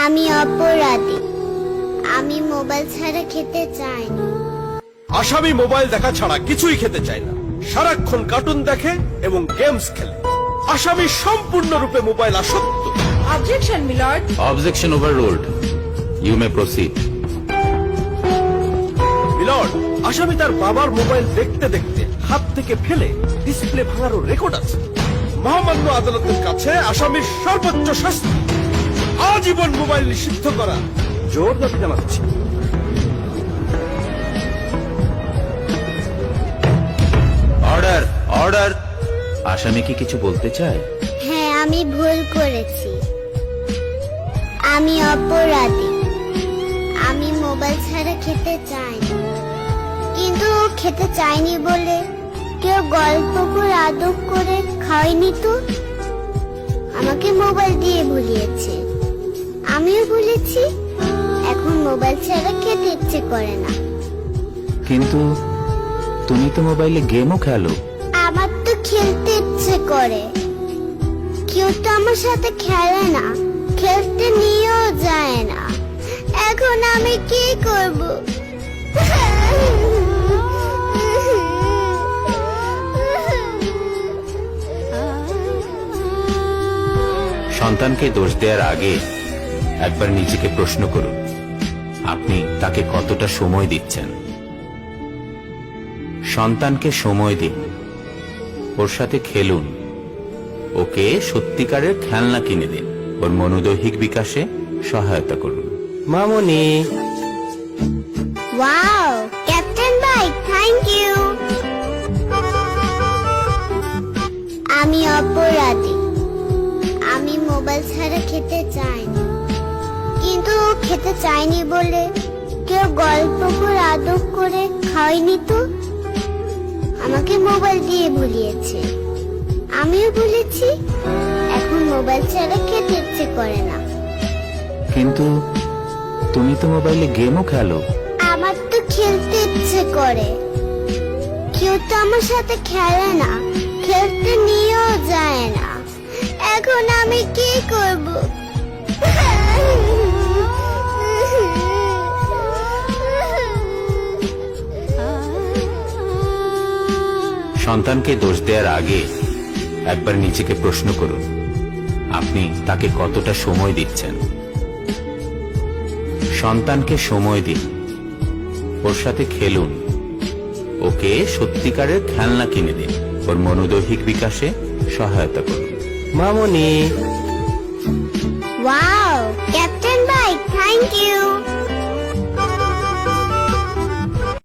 আমি অপরাধী। আমি মোবাইল ছাড়া খেতে চাই না। আসামি মোবাইল দেখা ছাড়া কিছুই খেতে চায় না, সারাক্ষণ কার্টুন দেখে এবং গেমস খেলে। আসামি সম্পূর্ণরূপে মোবাইল আসক্ত। Objection, my lord. Objection overruled. You may proceed. Milord, আসামি তার বাবার মোবাইল দেখতে দেখতে হাত থেকে ফেলে ডিসপ্লে ভাঙারও রেকর্ড আছে। মহামান্য আদালতের কাছে আসামির সর্বোচ্চ শাস্তি আজীবন মোবাইল নিষিদ্ধ করা জোর দাবি জানাচ্ছি। Order, order. আসামি কি কিছু বলতে চায়? হ্যাঁ, আমি ভুল করেছি। আমি অপরাধী। আমি মোবাইল ছাড়া খেতে চাই না, কিন্তু খেতে চাইনি বলে কেউ গল্প করে আদর করে খাওয়ায়নি তো। আমাকে মোবাইল দিয়ে ভুলিয়েছে, আমিও ভুলেছি। এখন মোবাইল ছাড়া খেতে ইচ্ছে করে না। কিন্তু তুমি তো মোবাইলে গেমও খেলো। আমার তো খেলতে ইচ্ছে করে, কেউ তো আমার সাথে খেলে না, খেলতে নিয়েও যায় না। এখন আমি কি করব? সন্তানকে দোষ দেওয়ার আগে একবার নিজেকে প্রশ্ন করুন, আপনি তাকে কতটা সময় দিচ্ছেন। সন্তানকে সময় দিন, ওর সাথে খেলুন, ওকে সত্যিকারের খেলনা কিনে দিন, ওর মনোদৈহিক বিকাশে সহায়তা করুন। মামুনি, ওয়াও, ক্যাপ্টেন ভাই, থ্যাংক ইউ। আমি অপরাধী। আমি মোবাইল ছাড়া খেতে চাই না, কিন্তু খেতে চাইনি বলে কেউ গল্প করে আদর করে খাওয়ায়নি তো। আমাকে মোবাইল দিয়ে ভুলিয়েছে, আমিও ভুলেছি। এখন মোবাইল ছাড়া খেতে ইচ্ছে করে না। কিন্তু তুমি তো মোবাইলে গেমও খেলো। আমার তো খেলতে ইচ্ছে করে, কেউ তো আমার সাথে খেলে না, খেলতে নিয়েও যায় না। এখন আমি কি করব? সন্তানকে দোষ দেওয়ার আগে একবার নিজেকে প্রশ্ন করুন, আপনি তাকে কতটা সময় দিচ্ছেন। সন্তানকে সময় দিন, ওর সাথে খেলুন, ওকে সত্যিকারের খেলনা কিনে দিন, ওর মনোদৈহিক বিকাশে সহায়তা করুন। মামুনি। ওয়াও,